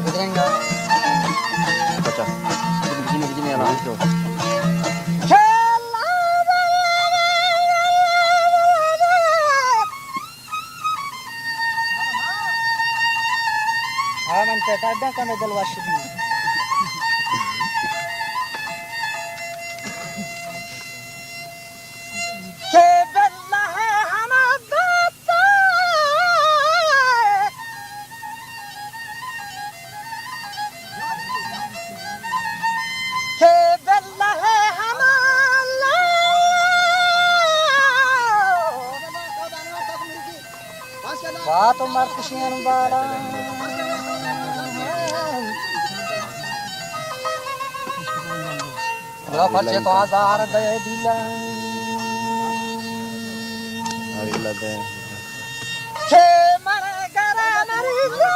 Bedrenga. Baca. Begini ya langsung. Aman ada kan ada wasit. Bato markusnya bala. Berapa ceto azar daya dilang. Hari lada. Ke mara gara marila.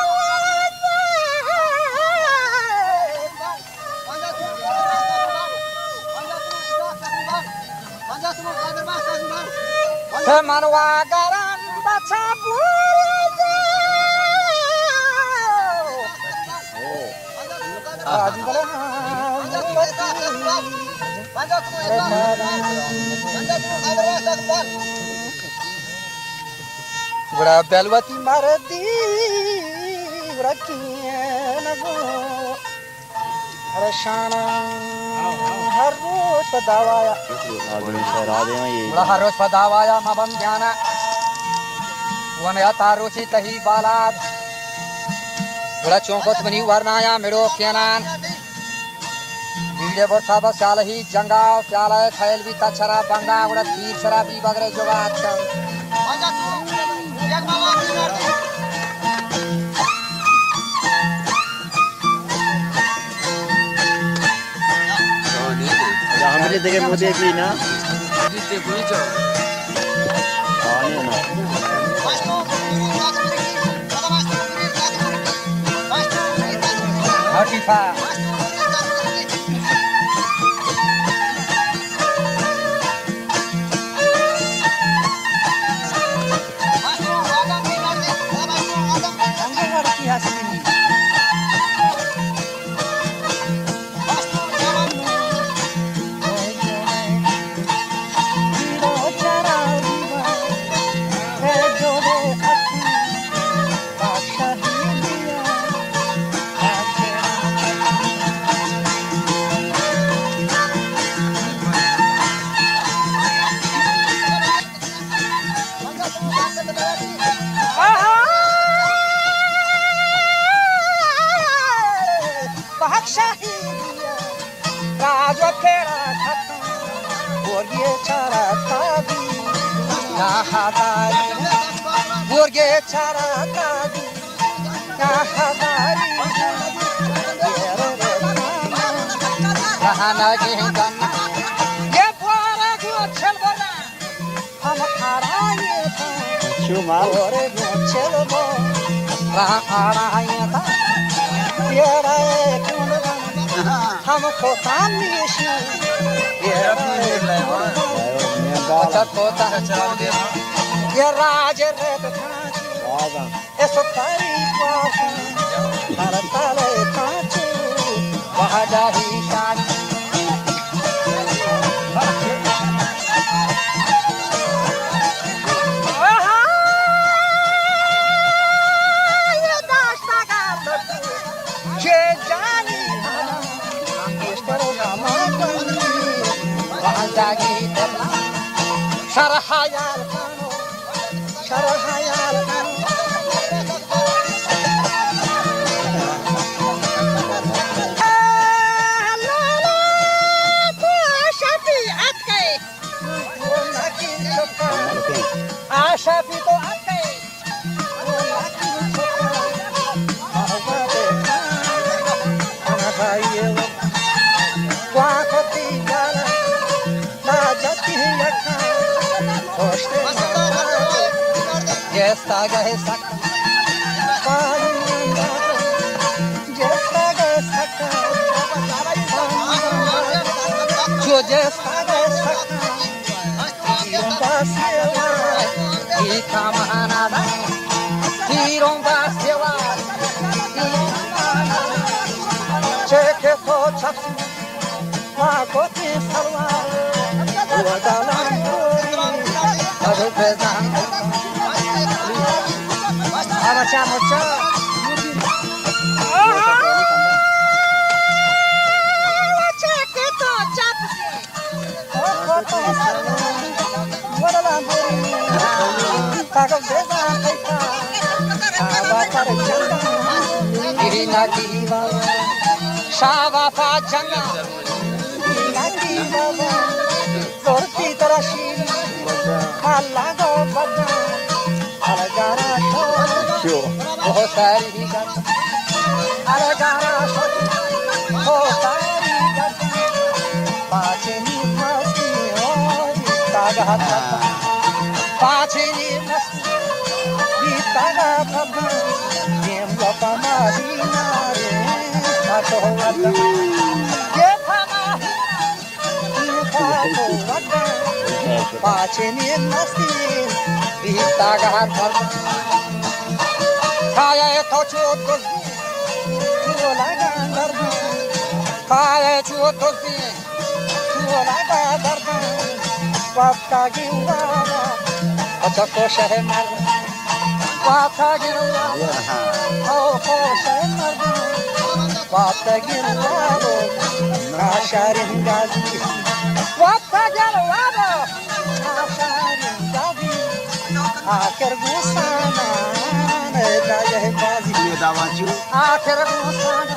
Ke marwa garan baca bura belwati mardi rakiya nago rashana har roz padawaya bura har roz padawaya mabam jana one या तारो से तही बालाद बड़ा चौंकत बनी वरनाया मेड़ो Kenan video बरसा बस चाल ही जंगाव प्याला खैल भी तछरा बंगा बड़ा तीर सरा भी बगरे जोगा अच्छा हमरे देखे मोदे भी ना दीते बुझो पानी ना हटीफा Borge chara kadi kahadari kahana ge ganna ye pora go chelbona hum araye tha Cuma ore go chelbo raaraye tha yera kunna हमको सामने शु अच्छा तोता ये राज रे खाची ऐसो तारी पास हर ताले खाची वहाजा ही शान Sarahayal kano, sarahayal kano. La la, tu ashafi atkai. Tu nakin chokka. Ashafi to atkai. Tu nakin chokka. Ahwate ana khaiye. Wakhati gala, na jati yakha. Jesta gahe saka, jo jesta gahe saka, camarada, tiram bastelar, cheque to chapsi, magote salwar, wadalam adu bezan, amacha mocha. Shava Pajanga, Zorti Tarashi, Alago Bada, Alagara, Oh Sari, Alagara, Oh Sari, Pachini Masti, Oh Tagata, Pachini Masti, Tagata, Yem Lopamarina. Pachini nasti bitagar kaya tochu tozi chulaga darda kaya chutozi chulaga darda wapka giwa achako shehmar wapka giwa oh shehmar Wapagirwado, Asharin Gazi, Wapagirwado, Asharin Gazi, Akergusana, Daya Gazi, Akergusana,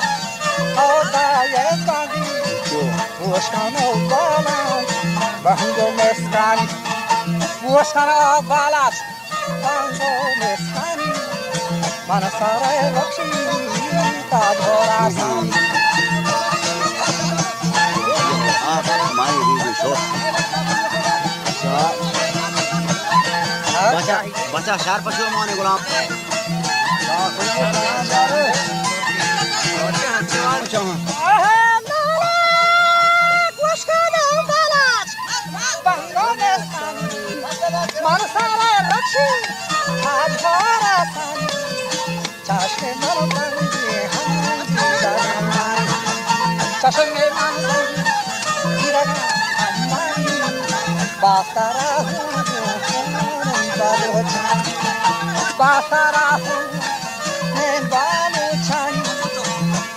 Daya Gazi, Oshkano Balas, Bango Meskani, Oshkano Balas, Bango Meskani, Manasara Lakshmi. Baca syar pasal mana gulam? Basarahu, Nembalu Chani,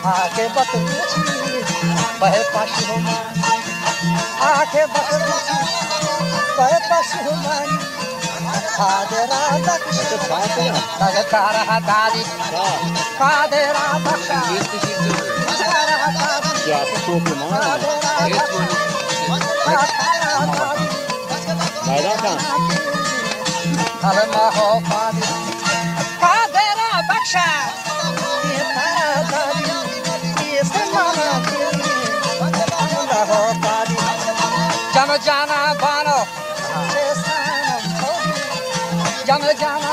Ake Batuchi, Bahe Pashuma, Ake Batuchi, Bahe Pashumani, Hadera Daksha, Tagatara Hadadi, Hadera Daksha, Hadera Hadadi, Alamaho Fadi, Kadera Baksha, Jamajana Bano, Jamajana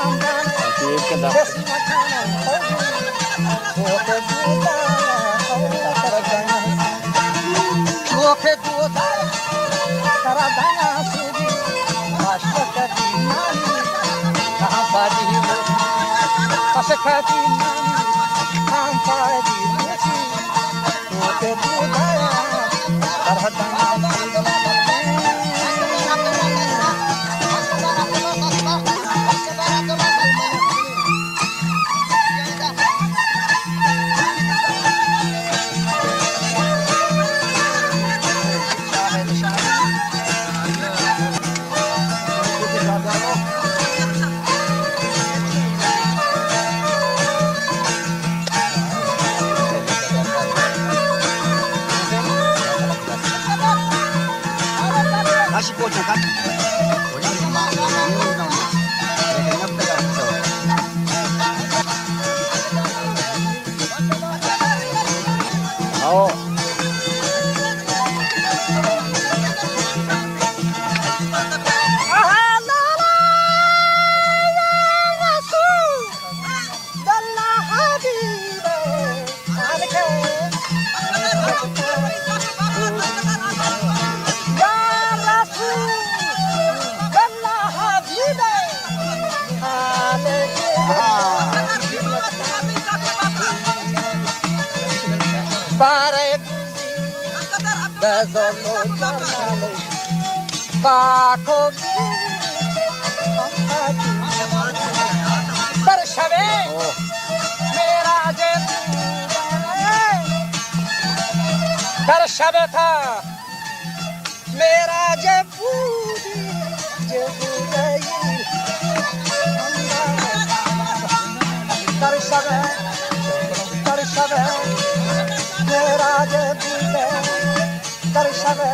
Kasih pocong kan? Oh. Bare bezolo janale bako dar shabe mera je dar shabe tha mera je puri je budai dar shabe mera je budai dar shabe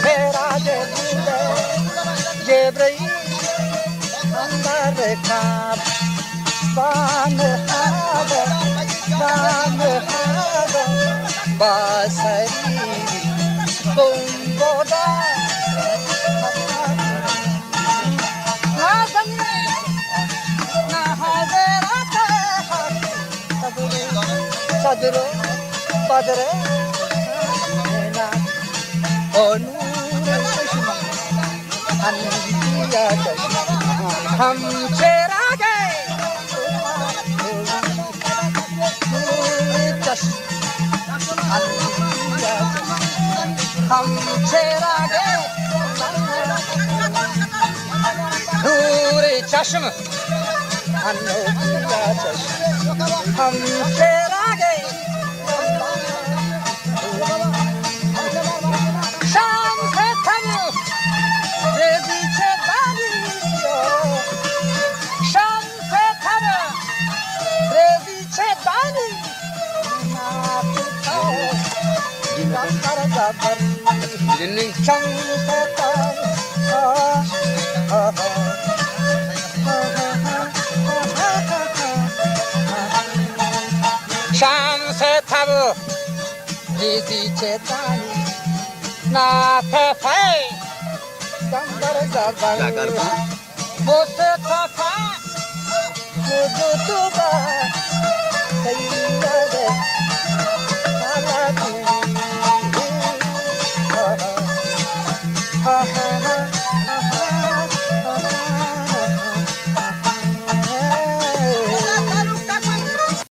mera je budai je brai andar khab ban haba basari bomboda na zamne na hazera ka sadro padre na onu andiya hum chera gaye हम चेहरा गए दूर चश्म अनोखा चश्म हम चेहरा गए शाम से थम रे पीछे बारी शाम से थम रे पीछे बारी जिन्नी शाम से थब जीती चेतानी नाथे फै गंगर जबर मुझसे खफा मुझे तुबा सैयद